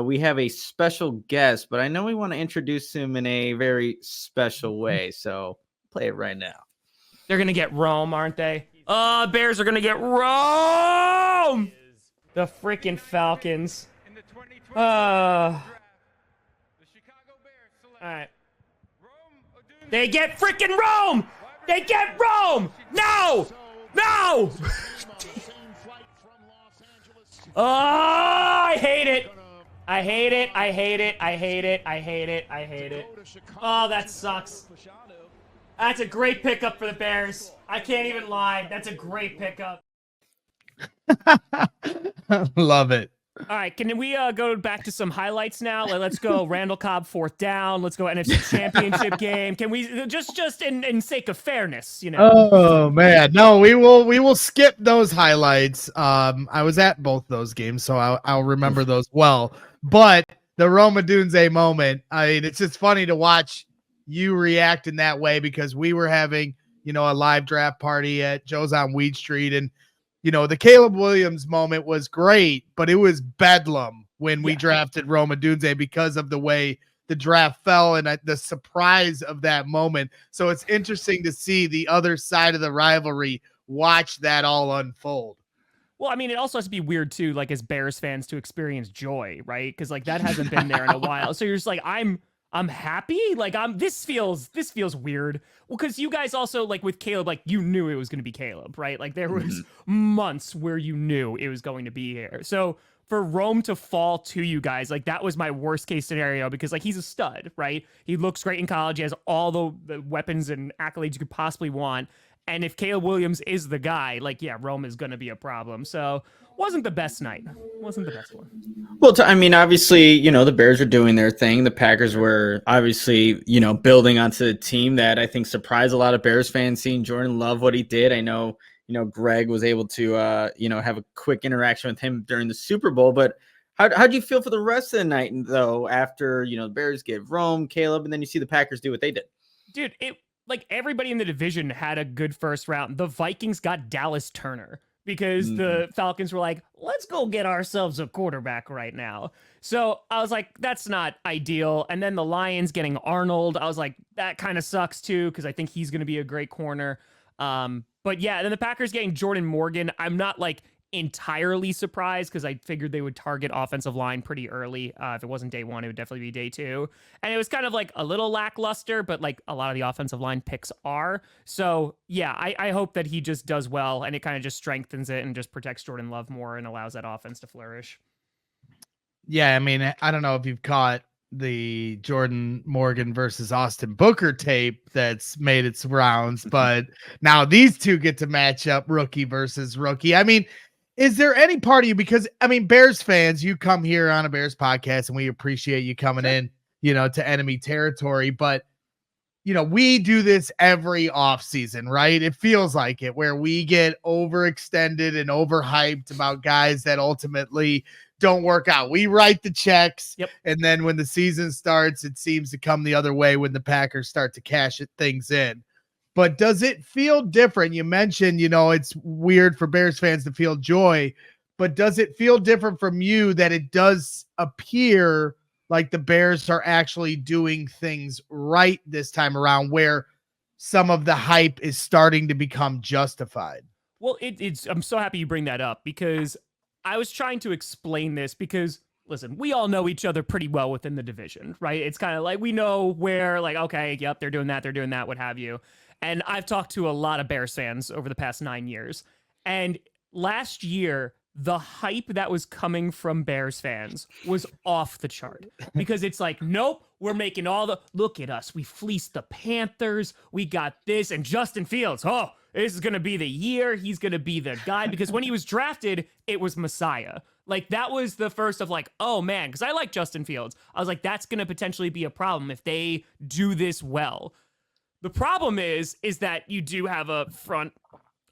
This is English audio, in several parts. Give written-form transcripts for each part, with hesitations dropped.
We have a special guest, but I know we want to introduce him in a very special way. So play it right now. They're going to get Rome, aren't they? Bears are going to get Rome! The freaking Falcons. All right. They get freaking Rome! They get Rome! No! No! Oh, I hate it. I hate it. I hate it. I hate it. I hate it. I hate it. Oh, that sucks. That's a great pickup for the Bears. I can't even lie. That's a great pickup. Love it. All right, can we go back to some highlights now? Let's go Randall Cobb 4th down. Let's go NFC Championship game. Can we just in sake of fairness, you know? Oh man, no, we will skip those highlights. I was at both those games, so I'll remember those well. But the Roma Dunze moment, I mean, it's just funny to watch you react in that way because we were having, a live draft party at Joe's on Weed Street, and the Caleb Williams moment was great, but it was bedlam when we drafted Roma Dunze because of the way the draft fell and the surprise of that moment. So it's interesting to see the other side of the rivalry, watch that all unfold. Well, I mean, it also has to be weird too, like as Bears fans to experience joy, right? Because like that hasn't been there in a while. So you're just like, I'm happy. Like this feels weird. Well, because you guys also like with Caleb, like you knew it was going to be Caleb, right? Like there was months where you knew it was going to be here. So for Rome to fall to you guys, like that was my worst case scenario because like he's a stud, right? He looks great in college. He has all the weapons and accolades you could possibly want. And if Caleb Williams is the guy, like, yeah, Rome is going to be a problem. So wasn't the best night. Wasn't the best one. Well, I mean, obviously, the Bears were doing their thing. The Packers were obviously, building onto the team that I think surprised a lot of Bears fans seeing Jordan Love what he did. I know, Greg was able to, have a quick interaction with him during the Super Bowl. But how'd you feel for the rest of the night, though, after, the Bears gave Rome, Caleb, and then you see the Packers do what they did? Dude, like everybody in the division had a good first round. The Vikings got Dallas Turner because the Falcons were like, let's go get ourselves a quarterback right now. So I was like, that's not ideal. And then the Lions getting Arnold, I was like, that kind of sucks too because I think he's going to be a great corner. But yeah, then the Packers getting Jordan Morgan, I'm not like entirely surprised because I figured they would target offensive line pretty early. If it wasn't day one, it would definitely be day two. And it was kind of like a little lackluster, but like a lot of the offensive line picks are. So yeah, I hope that he just does well and it kind of just strengthens it and just protects Jordan Love more and allows that offense to flourish. Yeah, I mean, I don't know if you've caught the Jordan Morgan versus Austin Booker tape that's made its rounds, but now these two get to match up rookie versus rookie. I mean, is there any part of you, because I mean, Bears fans, you come here on a Bears podcast and we appreciate you coming in, to enemy territory, but we do this every off season, right? It feels like it, where we get overextended and overhyped about guys that ultimately don't work out. We write the checks. And then when the season starts, it seems to come the other way when the Packers start to cash things in. But does it feel different? You mentioned, it's weird for Bears fans to feel joy, but does it feel different from you that it does appear like the Bears are actually doing things right this time around, where some of the hype is starting to become justified? Well, I'm so happy you bring that up because I was trying to explain this because, listen, we all know each other pretty well within the division, right? It's kind of like we know where, like, okay, yep, they're doing that, what have you. And I've talked to a lot of Bears fans over the past 9 years. And last year, the hype that was coming from Bears fans was off the chart because it's like, nope, we're making look at us. We fleeced the Panthers. We got this. And Justin Fields, this is going to be the year. He's going to be the guy, because when he was drafted, it was Messiah. Like that was the first of like, oh man, because I like Justin Fields. I was like, that's going to potentially be a problem if they do this well. The problem is that you do have a front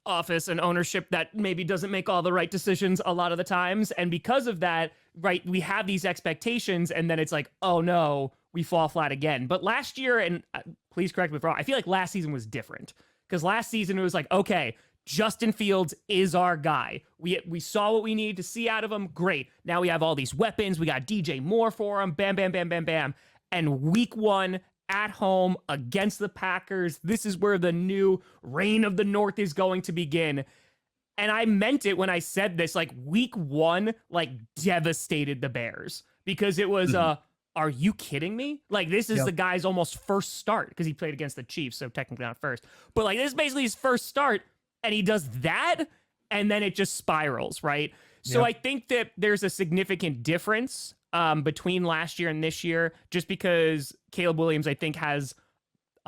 office and ownership that maybe doesn't make all the right decisions a lot of the times. And because of that, right, we have these expectations and then it's like, oh no, we fall flat again. But last year, and please correct me if I'm wrong, I feel like last season was different because last season it was like, okay, Justin Fields is our guy. We saw what we needed to see out of him. Great. Now we have all these weapons. We got DJ Moore for him. Bam, bam, bam, bam, bam. And week 1 at home against the Packers, this is where the new reign of the North is going to begin. And I meant it when I said this, like week 1, like devastated the Bears because it was, are you kidding me? Like this is the guy's almost first start because he played against the Chiefs. So technically not first, but like this is basically his first start. And he does that, and then it just spirals, right? So I think that there's a significant difference between last year and this year, just because Caleb Williams, I think, has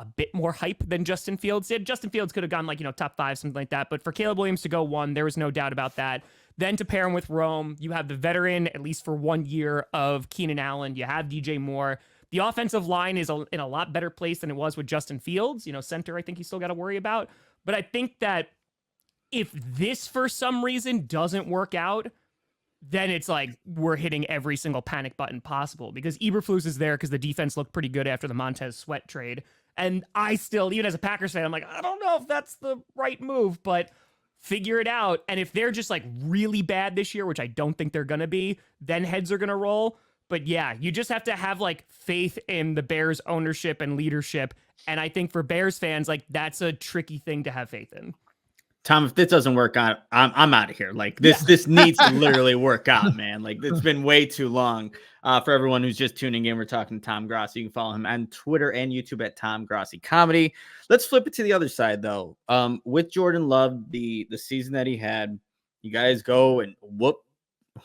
a bit more hype than Justin Fields did. Justin Fields could have gone like, top 5, something like that. But for Caleb Williams to go 1, there was no doubt about that. Then to pair him with Rome, you have the veteran, at least for 1 year, of Keenan Allen. You have DJ Moore. The offensive line is in a lot better place than it was with Justin Fields. Center, I think he's still got to worry about. But I think that if this for some reason doesn't work out, then it's like we're hitting every single panic button possible because Eberflus is there because the defense looked pretty good after the Montez Sweat trade. And I still, even as a Packers fan, I'm like, I don't know if that's the right move, but figure it out. And if they're just like really bad this year, which I don't think they're going to be, then heads are going to roll. But yeah, you just have to have like faith in the Bears ownership and leadership. And I think for Bears fans, like that's a tricky thing to have faith in. Tom, if this doesn't work out, I'm out of here. Like this needs to literally work out, man. Like it's been way too long. For everyone who's just tuning in, we're talking to Tom Grossi. You can follow him on Twitter and YouTube at Tom Grossi Comedy. Let's flip it to the other side, though. With Jordan Love, the season that he had, you guys go and whoop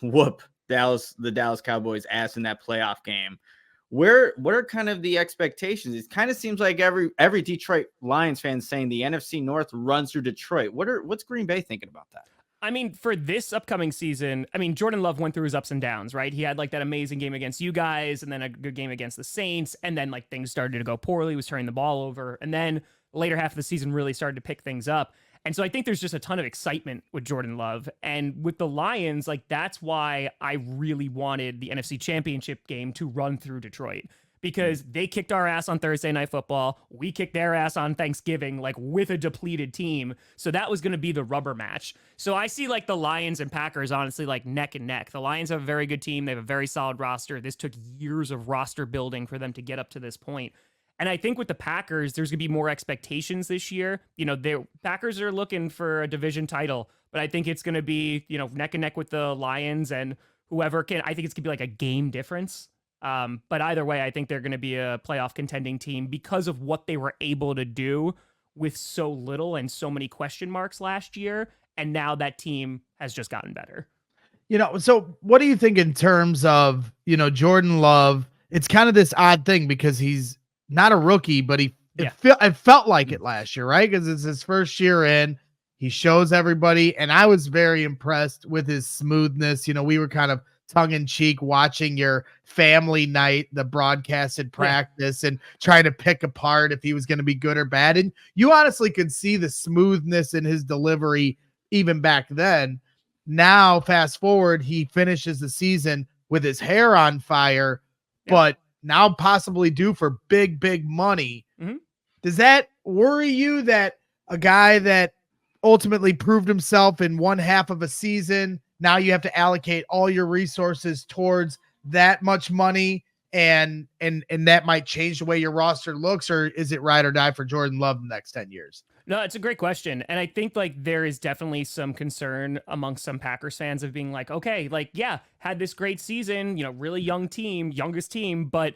the Dallas Cowboys ass in that playoff game. What are kind of the expectations? It kind of seems like every Detroit Lions fan saying the NFC North runs through Detroit. What's Green Bay thinking about that? I mean, for this upcoming season, Jordan Love went through his ups and downs, right? He had like that amazing game against you guys and then a good game against the Saints. And then like things started to go poorly. He was turning the ball over. And then later half of the season really started to pick things up. And so I think there's just a ton of excitement with Jordan Love. And with the Lions, like that's why I really wanted the NFC Championship game to run through Detroit. Because they kicked our ass on Thursday Night Football. We kicked their ass on Thanksgiving, like with a depleted team. So that was going to be the rubber match. So I see like the Lions and Packers, honestly, like neck and neck. The Lions have a very good team. They have a very solid roster. This took years of roster building for them to get up to this point. And I think with the Packers, there's going to be more expectations this year. The Packers are looking for a division title, but I think it's going to be, neck and neck with the Lions and whoever can. I think it's going to be like a game difference. But either way, I think they're going to be a playoff contending team because of what they were able to do with so little and so many question marks last year. And now that team has just gotten better. So what do you think in terms of, Jordan Love? It's kind of this odd thing because he's not a rookie, but it felt like it last year, right? Because it's his first year in. He shows everybody, and I was very impressed with his smoothness. We were kind of tongue-in-cheek watching your family night, the broadcasted practice, and trying to pick apart if he was going to be good or bad. And you honestly could see the smoothness in his delivery even back then. Now, fast forward, he finishes the season with his hair on fire, but now possibly due for big money. Mm-hmm. Does that worry you that a guy that ultimately proved himself in one half of a season, now you have to allocate all your resources towards that much money and that might change the way your roster looks? Or is it ride or die for Jordan Love in the next 10 years? No, it's a great question. And I think like there is definitely some concern amongst some Packers fans of being like, okay, like, had this great season, really young team, youngest team, but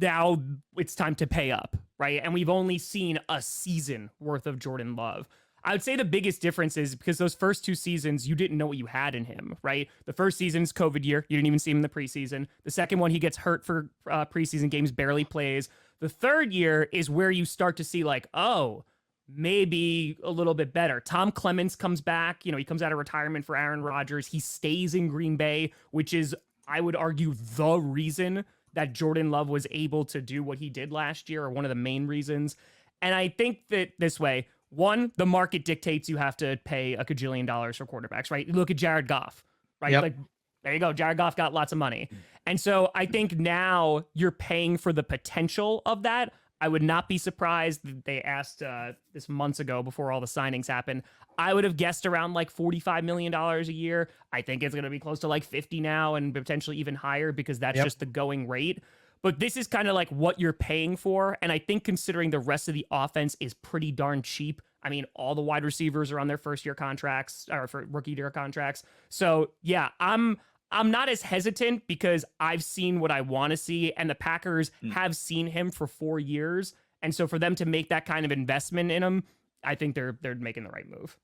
now it's time to pay up, right? And we've only seen a season worth of Jordan Love. I would say the biggest difference is because those first 2 seasons, you didn't know what you had in him, right? The first season's COVID year. You didn't even see him in the preseason. The second one, he gets hurt for preseason games, barely plays. The third year is where you start to see like, oh, maybe a little bit better. Tom Clements comes back. He comes out of retirement for Aaron Rodgers. He stays in Green Bay, which is, I would argue, the reason that Jordan Love was able to do what he did last year, or one of the main reasons. And I think that this way, one, the market dictates you have to pay $1 gajillion for quarterbacks, right? You look at Jared Goff, right? Yep. Like, there you go. Jared Goff got lots of money. And so I think now you're paying for the potential of that. I would not be surprised. They asked this months ago before all the signings happened. I would have guessed around like $45 million a year. I think it's going to be close to like 50 now and potentially even higher because that's just the going rate. But this is kind of like what you're paying for. And I think considering the rest of the offense is pretty darn cheap. I mean, all the wide receivers are on their first year contracts or for rookie year contracts. So yeah, I'm not as hesitant because I've seen what I want to see, and the Packers have seen him for 4 years. And so for them to make that kind of investment in him, I think they're making the right move.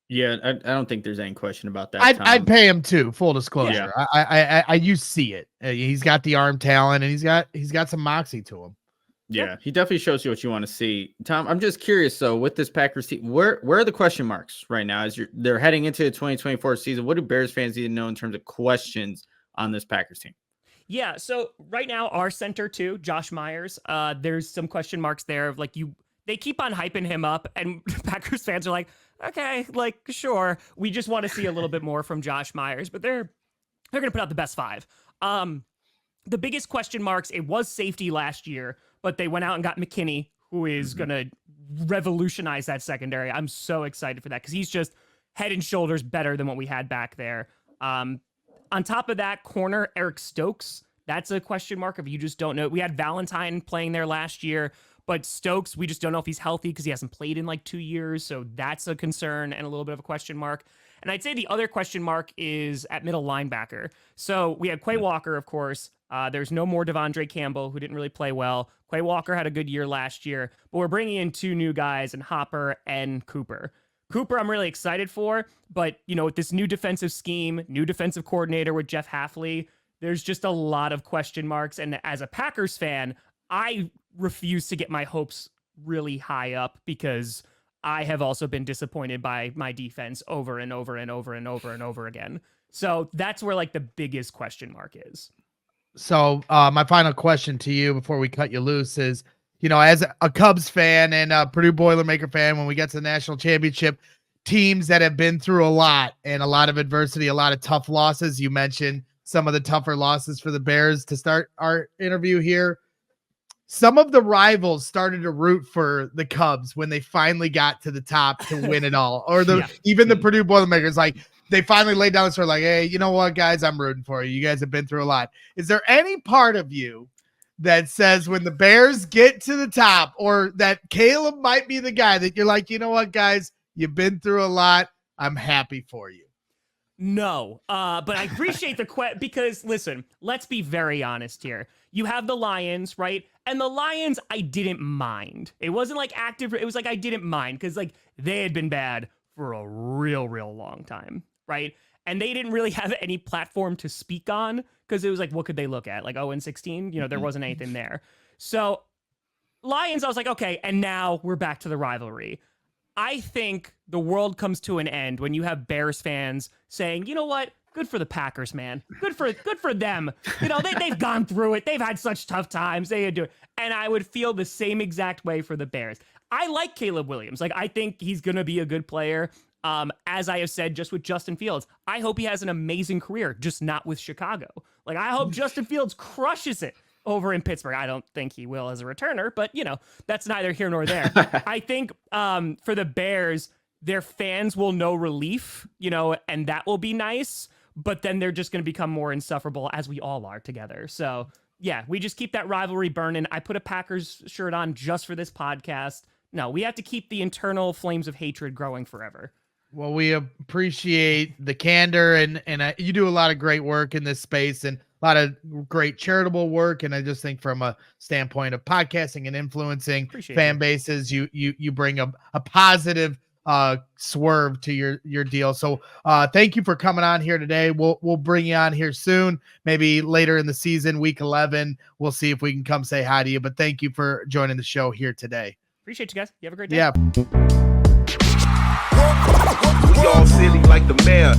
Yeah, I don't think there's any question about that. I'd pay him too. Full disclosure, Yeah. you see it. He's got the arm talent, and he's got some moxie to him. Yeah, he definitely shows you what you want to see. Tom, I'm just curious though, with this Packers team, where are the question marks right now as they're heading into the 2024 season? What do Bears fans need to know in terms of questions on this Packers team? Yeah, so right now our center too, Josh Myers, there's some question marks there of like they keep on hyping him up, and Packers fans are like, okay, like sure, we just want to see a little bit more from Josh Myers, but they're gonna put out the best 5. The biggest question marks, it was safety last year, but they went out and got McKinney, who is going to revolutionize that secondary. I'm so excited for that because he's just head and shoulders better than what we had back there. On top of that, corner Eric Stokes, that's a question mark if you just don't know. We had Valentine playing there last year, but Stokes, we just don't know if he's healthy because he hasn't played in like 2 years. So that's a concern and a little bit of a question mark. And I'd say the other question mark is at middle linebacker. So we had Quay Walker, of course. There's no more Devondre Campbell, who didn't really play well. Quay Walker had a good year last year, but we're bringing in 2 new guys in Hopper and Cooper. Cooper, I'm really excited for, but with this new defensive scheme, new defensive coordinator with Jeff Hafley, there's just a lot of question marks. And as a Packers fan, I refuse to get my hopes really high up because I have also been disappointed by my defense over and over and over and over and over again. So that's where like the biggest question mark is. So my final question to you before we cut you loose is, as a Cubs fan and a Purdue Boilermaker fan, when we get to the national championship, teams that have been through a lot and a lot of adversity, a lot of tough losses. You mentioned some of the tougher losses for the Bears to start our interview here. Some of the rivals started to root for the Cubs when they finally got to the top to win it all. Or even the Purdue Boilermakers, like they finally laid down the sword like, hey, you know what, guys, I'm rooting for you. You guys have been through a lot. Is there any part of you that says when the Bears get to the top or that Caleb might be the guy that you're like, you know what, guys, you've been through a lot. I'm happy for you. No, but I appreciate the question because listen, let's be very honest here. You have the Lions, right? And the Lions, I didn't mind. It wasn't like active. It was like I didn't mind because like they had been bad for a real long time, right? And they didn't really have any platform to speak on because it was like, what could they look at? Like 0-16, there wasn't anything there. So Lions, I was like, okay, and now we're back to the rivalry. I think the world comes to an end when you have Bears fans saying, you know what? Good for the Packers, man. Good for them. They've gone through it. They've had such tough times. They had to do it. And I would feel the same exact way for the Bears. I like Caleb Williams. Like, I think he's going to be a good player. As I have said, just with Justin Fields, I hope he has an amazing career, just not with Chicago. Like, I hope Justin Fields crushes it over in Pittsburgh. I don't think he will as a returner, but that's neither here nor there. I think for the Bears, their fans will know relief, and that will be nice, but then they're just going to become more insufferable as we all are together. So yeah, we just keep that rivalry burning. I put a Packers shirt on just for this podcast. No, we have to keep the internal flames of hatred growing forever. Well, we appreciate the candor and you do a lot of great work in this space and a lot of great charitable work. And I just think from a standpoint of podcasting and influencing fan bases, you bring a positive swerve to your deal. So thank you for coming on here today. We'll bring you on here soon, maybe later in the season, week 11. We'll see if we can come say hi to you. But thank you for joining the show here today. Appreciate you guys. You have a great day. Yeah. We all silly like the mayor.